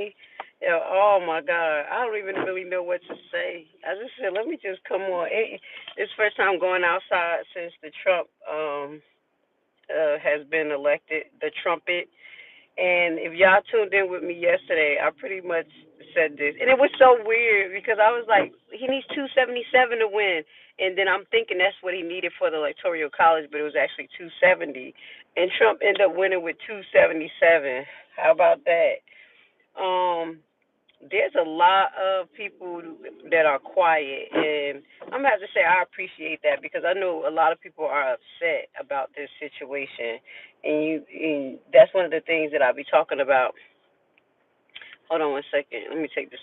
Oh my God, I don't even really know what to say. I just said, let me just come on. It's first time going outside since the Trump has been elected, the trumpet. And if y'all tuned in with me yesterday, I pretty much said this, and it was so weird because I was like, he needs 277 to win, and then I'm thinking that's what he needed for the electoral college, but it was actually 270, and Trump ended up winning with 277. How about that? Um, there's a lot of people that are quiet, and I'm gonna have to say I appreciate that because I know a lot of people are upset about this situation, and that's one of the things that I'll be talking about. Hold on one second. Let me take this.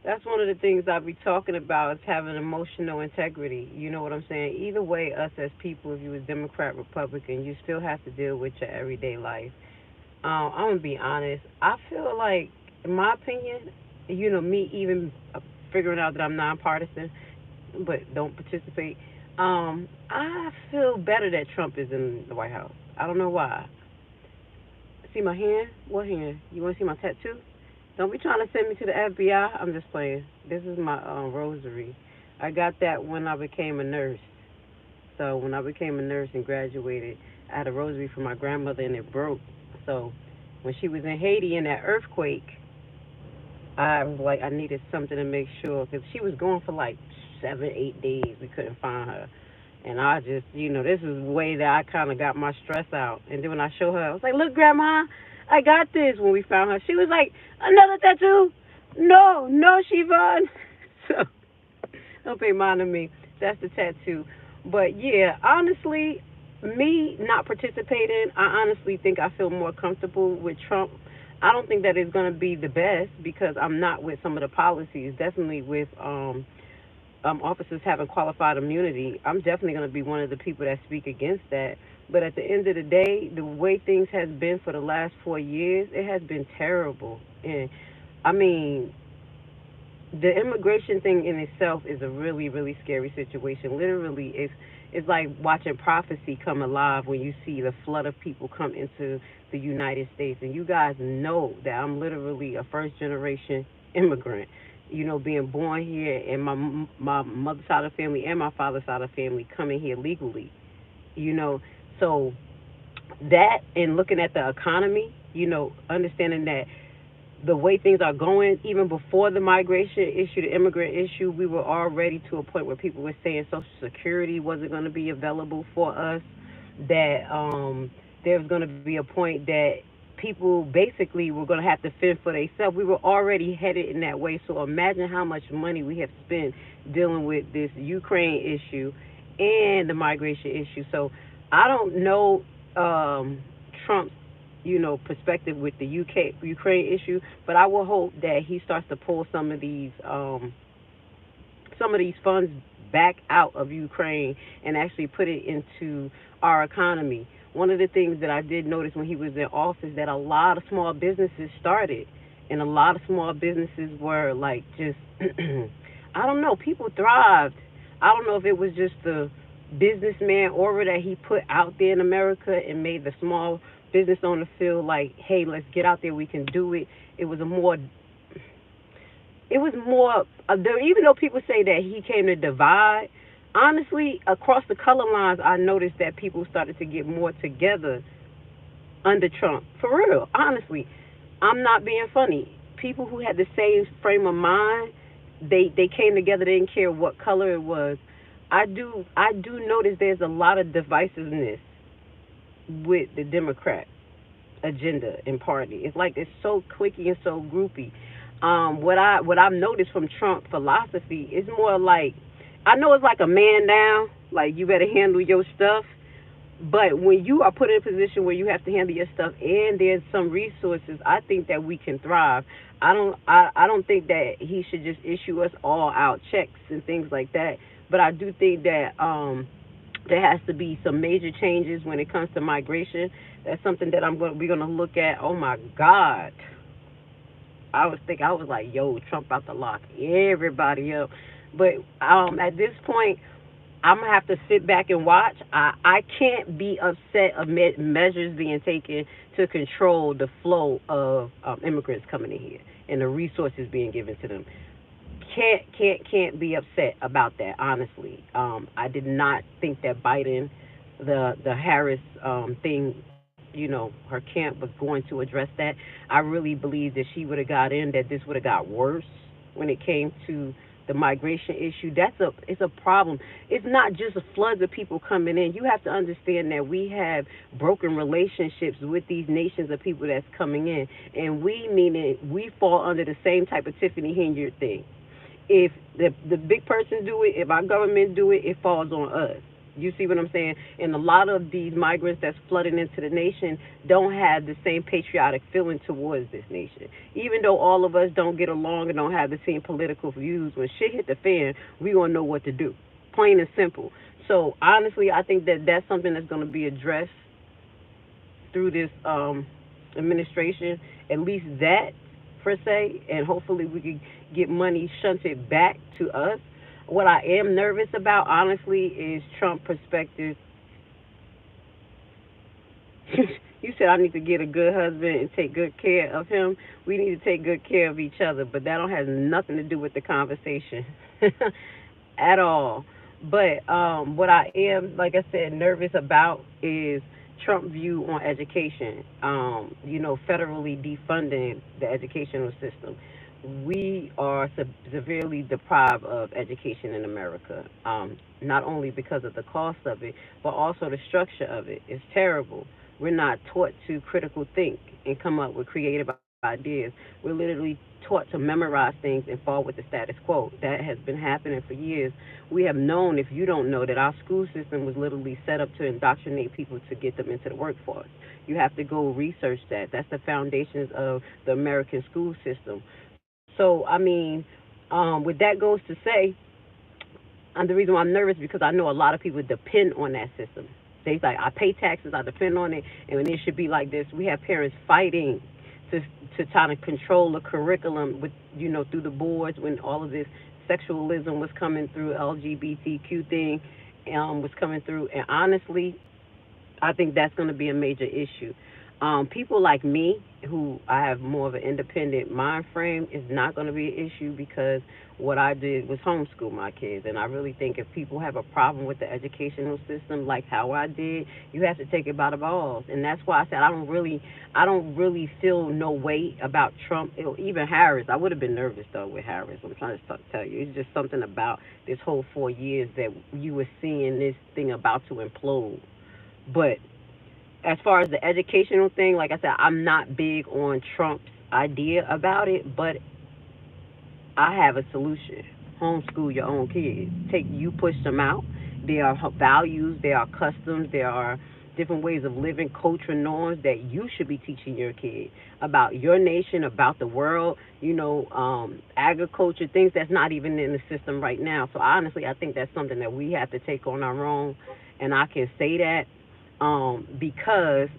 That's one of the things I'll be talking about is having emotional integrity. You know what I'm saying? Either way, us as people, if you was Democrat, Republican, you still have to deal with your everyday life. I'm gonna be honest. I feel like, in my opinion, me even figuring out that I'm nonpartisan, but don't participate. I feel better that Trump is in the White House. I don't know why. See my hand? What hand? You want to see my tattoo? Don't be trying to send me to the FBI. I'm just playing. This is my rosary. I got that when I became a nurse. So when I became a nurse and graduated, I had a rosary for my grandmother and it broke. So when she was in Haiti in that earthquake, I was like, I needed something to make sure because she was gone for like 7, 8 days. We couldn't find her. And I just, this is the way that I kind of got my stress out. And then when I showed her, I was like, look, Grandma, I got this. When we found her, she was like, another tattoo? No, no, Siobhan. So don't pay mind to me. That's the tattoo. But yeah, honestly, me not participating, I honestly think I feel more comfortable with Trump. I don't think that it's going to be the best because I'm not with some of the policies. Definitely with officers having qualified immunity. I'm definitely going to be one of the people that speak against that. But at the end of the day, the way things has been for the last 4 years, it has been terrible. And I mean, the immigration thing in itself is a really, really scary situation. Literally, it's like watching prophecy come alive when you see the flood of people come into the United States. And you guys know that I'm literally a first generation immigrant. Being born here, and my mother's side of the family and my father's side of the family coming here legally. You know, so that and looking at the economy, understanding that the way things are going, even before the migration issue, the immigrant issue, we were already to a point where people were saying Social Security wasn't going to be available for us, that there was going to be a point that people basically were going to have to fend for themselves. We were already headed in that way. So imagine how much money we have spent dealing with this Ukraine issue and the migration issue. So I don't know Trump's perspective with the UK Ukraine issue, but I will hope that he starts to pull some of these funds back out of Ukraine and actually put it into our economy. One of the things that I did notice when he was in office that a lot of small businesses started, and a lot of small businesses were like just I don't know, people thrived. I don't know if it was just the businessman aura that he put out there in America and made the small business owner feel like, hey, let's get out there, we can do it. It was a more it was more even though people say that he came to divide, honestly across the color lines I noticed that people started to get more together under Trump. For real, honestly, I'm not being funny. People who had the same frame of mind, they came together. They didn't care what color it was. I do notice there's a lot of divisiveness with the Democrat agenda and party. It's like it's so cliquey and so groupy. What I've noticed from Trump philosophy is more like, I know it's like a man down, like you better handle your stuff. But when you are put in a position where you have to handle your stuff and there's some resources, I think that we can thrive. I don't think that he should just issue us all out checks and things like that. But I do think that there has to be some major changes when it comes to migration. That's something that we're gonna look at. Oh my God. I was like, yo, Trump about to lock everybody up. But at this point, I'm gonna have to sit back and watch. I can't be upset of measures being taken to control the flow of immigrants coming in here and the resources being given to them. Can't be upset about that. Honestly, I did not think that Biden, the Harris thing, her camp was going to address that. I really believe that she would have got in, that this would have got worse when it came to the migration issue. It's a problem. It's not just floods of people coming in. You have to understand that we have broken relationships with these nations of people that's coming in, and we fall under the same type of Tiffany Henyard thing. If the big person do it, if our government do it, it falls on us. You see what I'm saying? And a lot of these migrants that's flooding into the nation don't have the same patriotic feeling towards this nation. Even though all of us don't get along and don't have the same political views, when shit hit the fan, we gonna know what to do. Plain and simple. So honestly, I think that that's something that's going to be addressed through this administration. At least that per se, and hopefully we can get money shunted back to us. What I am nervous about, honestly, is Trump perspective. You said I need to get a good husband and take good care of him. We need to take good care of each other, but that don't have nothing to do with the conversation at all. But what I am, like I said, nervous about is Trump view on education. Federally defunding the educational system. We are severely deprived of education in America. Not only because of the cost of it, but also the structure of it. It's terrible. We're not taught to critical think and come up with creative ideas. We're literally taught to memorize things and fall with the status quo. That has been happening for years. We have known, if you don't know, that our school system was literally set up to indoctrinate people to get them into the workforce. You have to go research that. That's the foundations of the American school system. So, I mean, with that goes to say, and the reason why I'm nervous because I know a lot of people depend on that system. They like, I pay taxes, I depend on it, and it should be like this. We have parents fighting to try to control the curriculum with through the boards when all of this sexualism was coming through, LGBTQ thing was coming through, and honestly, I think that's going to be a major issue. People like me, who I have more of an independent mind frame, is not going to be an issue because what I did was homeschool my kids. And I really think if people have a problem with the educational system, like how I did, you have to take it by the balls. And that's why I said I don't really feel no weight about Trump, even Harris. I would have been nervous though with Harris. I'm trying to tell you, it's just something about this whole 4 years that you were seeing this thing about to implode. But as far as the educational thing, like I said, I'm not big on Trump's idea about it, but I have a solution. Homeschool your own kids. You push them out. There are values, there are customs, there are different ways of living, culture norms that you should be teaching your kid about your nation, about the world, agriculture, things that's not even in the system right now. So honestly, I think that's something that we have to take on our own, and I can say that because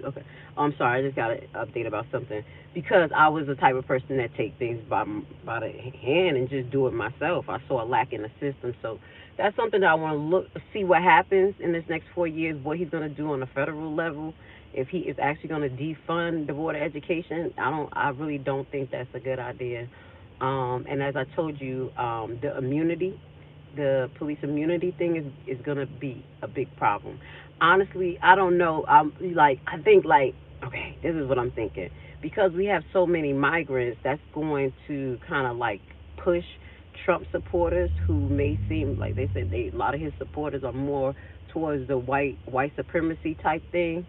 okay, I'm sorry, I just got an update about something because I was the type of person that take things by the hand and just do it myself. I saw a lack in the system, so that's something that I want to see what happens in this next 4 years. What he's going to do on a federal level, if he is actually going to defund the board of education. I really don't think that's a good idea. And as I told you, the police immunity thing is going to be a big problem. Honestly, I don't know. I think okay, this is what I'm thinking. Because we have so many migrants, that's going to kind of like push Trump supporters who may seem like they said a lot of his supporters are more towards the white supremacy type thing.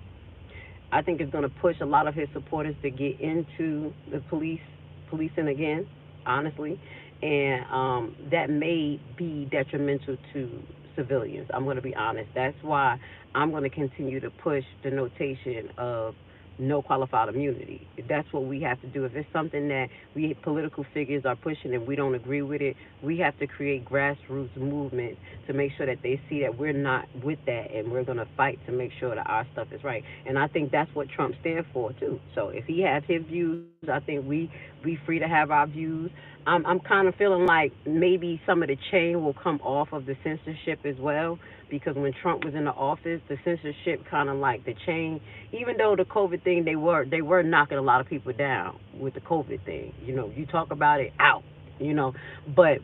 I think it's going to push a lot of his supporters to get into the policing again, honestly, and that may be detrimental to civilians. I'm going to be honest. That's why I'm going to continue to push the notation of no qualified immunity. That's what we have to do. If it's something that we political figures are pushing and we don't agree with it, we have to create grassroots movements to make sure that they see that we're not with that and we're going to fight to make sure that our stuff is right. And I think that's what Trump stands for too. So if he has his views I think we be free to have our views. I'm kind of feeling like maybe some of the chain will come off of the censorship as well, because when Trump was in the office, the censorship kind of like the chain. Even though the COVID thing, they were knocking a lot of people down with the COVID thing. You talk about it out. You know, but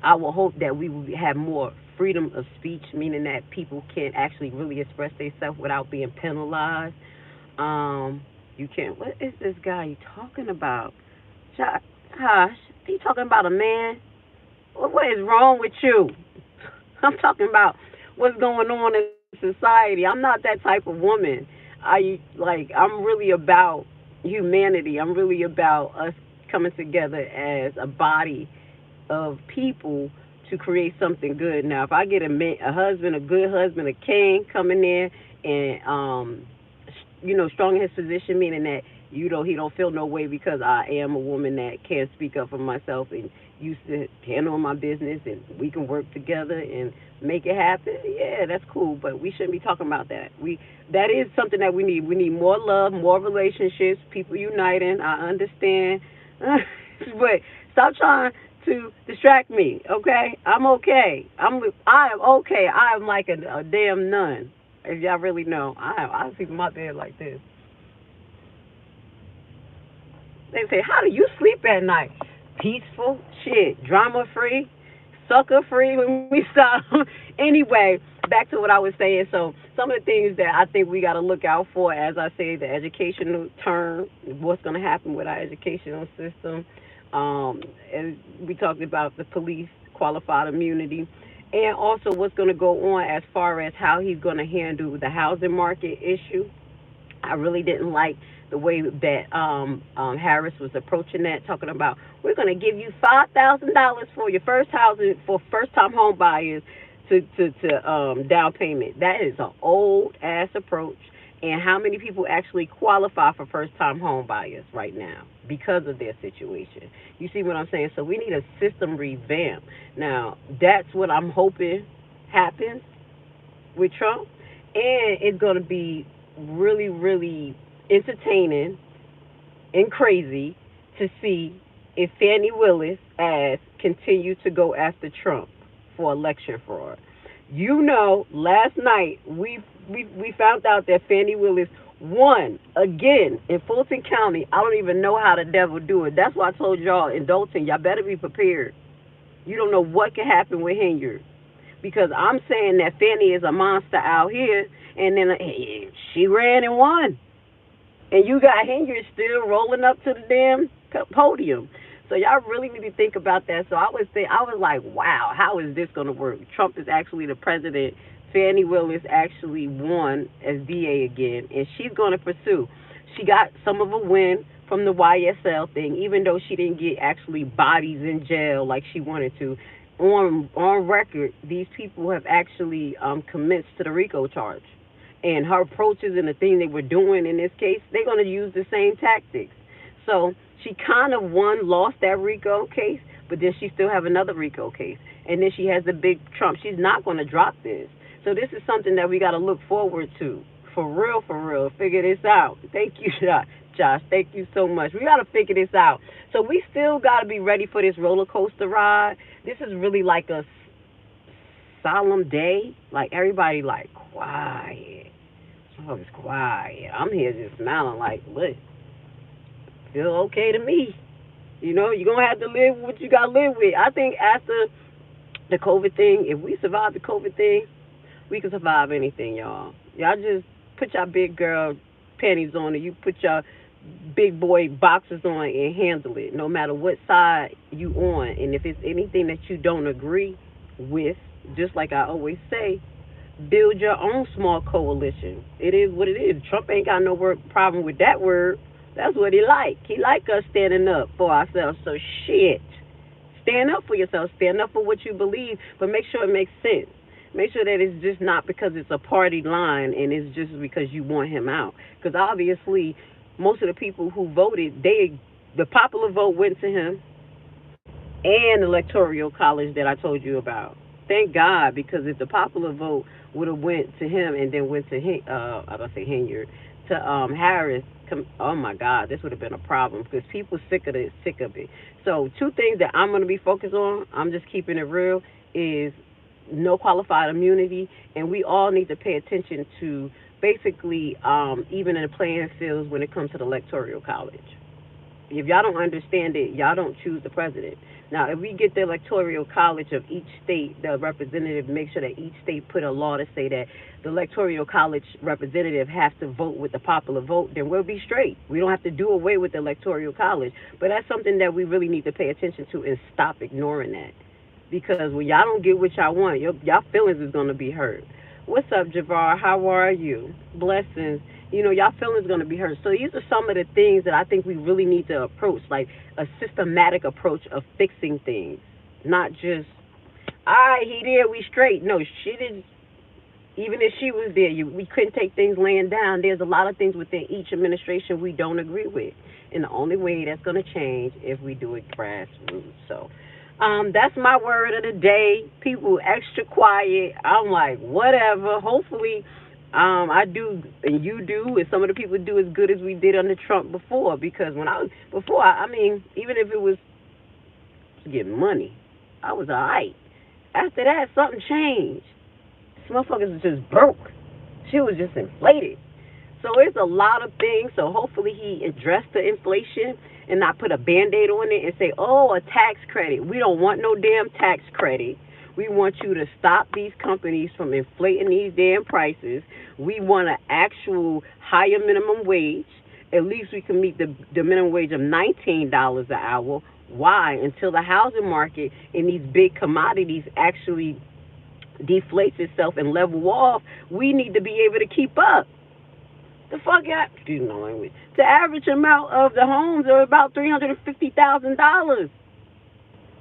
I will hope that we will have more freedom of speech, meaning that people can actually really express themselves without being penalized. You can't. What is this guy you talking about? Josh, are you talking about a man? What is wrong with you? I'm talking about what's going on in society. I'm not that type of woman. I'm really about humanity. I'm really about us coming together as a body of people to create something good. Now, if I get a husband, a good husband, a king coming in and strong in his position, meaning that he don't feel no way because I am a woman that can speak up for myself and used to handle my business, and we can work together and make it happen. Yeah, that's cool, but we shouldn't be talking about that. That is something that we need. We need more love, more relationships, people uniting. I understand, but stop trying to distract me. Okay, I'm okay. I am okay. I am like a damn nun. If y'all really know, I sleep in my bed like this. They say, how do you sleep at night? Peaceful, shit, drama free, sucker free. When we stop, anyway, back to what I was saying. So some of the things that I think we got to look out for, as I say, the educational term, what's going to happen with our educational system. And we talked about the police qualified immunity, and also what's going to go on as far as how he's going to handle the housing market issue. I really didn't like the way that Harris was approaching that, talking about we're going to give you $5,000 for your first housing for first time home buyers to down payment. That is an old ass approach. And how many people actually qualify for first time home buyers right now because of their situation? You see what I'm saying? So we need a system revamp. Now, that's what I'm hoping happens with Trump. And it's going to be really, really entertaining and crazy to see if Fannie Willis as continue to go after Trump for election fraud. Last night we found out that Fannie Willis won again in Fulton County. I don't even know how the devil do it. That's why I told y'all in Dalton, y'all better be prepared. You don't know what can happen with Henyard, because I'm saying that Fannie is a monster out here, and then she ran and won. And you got Henyard still rolling up to the damn podium. So y'all really need to think about that. So I was like, wow, how is this going to work? Trump is actually the president. Fannie Willis actually won as DA again, and she's going to pursue. She got some of a win from the YSL thing, even though she didn't get actually bodies in jail like she wanted to. On record, these people have actually commenced to the RICO charge. And her approaches and the thing they were doing in this case, they're going to use the same tactics. So she kind of lost that RICO case, but then she still have another RICO case. And then she has the big Trump. She's not going to drop this. So this is something that we got to look forward to. For real, for real. Figure this out. Thank you, Josh. Thank you so much. We got to figure this out. So we still got to be ready for this roller coaster ride. This is really like a solemn day. Like everybody like quiet. Oh, it's quiet. I'm here just smiling like, look, feel okay to me. You're going to have to live with what you got to live with. I think after the COVID thing, if we survive the COVID thing, we can survive anything, y'all. Y'all just put your big girl panties on and you put your big boy boxers on and handle it, no matter what side you on. And if it's anything that you don't agree with, just like I always say, build your own small coalition. It is what it is. Trump ain't got no problem with that word. That's what he like. He like us standing up for ourselves. So shit. Stand up for yourself. Stand up for what you believe, but make sure it makes sense. Make sure that it's just not because it's a party line and it's just because you want him out. Because obviously, most of the people who voted, the popular vote went to him and the electoral college that I told you about. Thank God, because if the popular vote would have went to him and then went to I don't say Henyard, to Harris, oh my God, this would have been a problem because people sick of it. So two things that I'm going to be focused on, I'm just keeping it real, is no qualified immunity, and we all need to pay attention to basically even in the playing fields when it comes to the electoral college. If y'all don't understand it, y'all don't choose the president. Now, if we get the electoral college of each state, the representative, make sure that each state put a law to say that the electoral college representative has to vote with the popular vote, then we'll be straight. We don't have to do away with the electoral college. But that's something that we really need to pay attention to and stop ignoring that. Because when y'all don't get what y'all want, y'all feelings is going to be hurt. What's up, Javar? How are you? Blessings. You know, y'all feelings going to be hurt. So these are some of the things that I think we really need to approach, like a systematic approach of fixing things, not just, all right, he there, we straight. No, shit is, even if she was there, we couldn't take things laying down. There's a lot of things within each administration we don't agree with. And the only way that's going to change if we do it grassroots. So that's my word of the day. People extra quiet. I'm like, whatever. Hopefully I do, and you do, and some of the people do as good as we did under Trump before. Because when I was, before, I mean, even if it was getting money, I was all right. After that, something changed. This motherfuckers was just broke. She was just inflated. So it's a lot of things. So hopefully he addressed the inflation and not put a Band-Aid on it and say, oh, a tax credit. We don't want no damn tax credit. We want you to stop these companies from inflating these damn prices. We want an actual higher minimum wage. At least we can meet the minimum wage of $19 an hour. Why? Until the housing market and these big commodities actually deflates itself and level off, we need to be able to keep up. The fuck out, excuse my language. The average amount of the homes are about $350,000.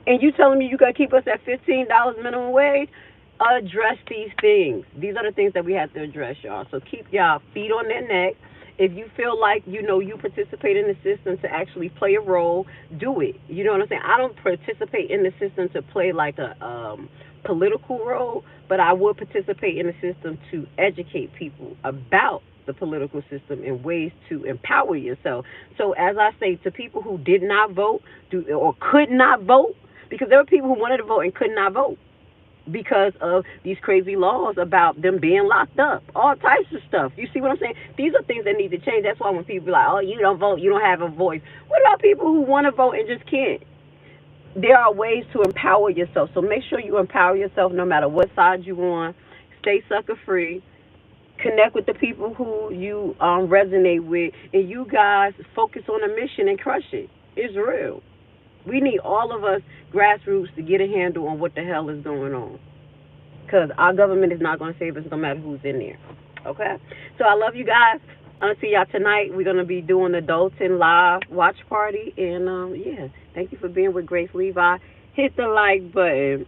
And you telling me you got to keep us at $15 minimum wage? Address these things. These are the things that we have to address, y'all. So keep y'all feet on their neck. If you feel like, you know, you participate in the system to actually play a role, do it. You know what I'm saying? I don't participate in the system to play like a political role, but I will participate in the system to educate people about the political system and ways to empower yourself. So as I say to people who did not vote or could not vote, because there were people who wanted to vote and could not vote because of these crazy laws about them being locked up, all types of stuff. You see what I'm saying? These are things that need to change. That's why when people be like, oh, you don't vote, you don't have a voice. What about people who want to vote and just can't? There are ways to empower yourself. So make sure you empower yourself no matter what side you're on. Stay sucker free. Connect with the people who you resonate with. And you guys focus on a mission and crush it. It's real. We need all of us grassroots to get a handle on what the hell is going on. Because our government is not going to save us no matter who's in there. Okay? So I love you guys. I'll see y'all tonight. We're going to be doing the Dalton live watch party. And, yeah, thank you for being with Grace Levi. Hit the like button.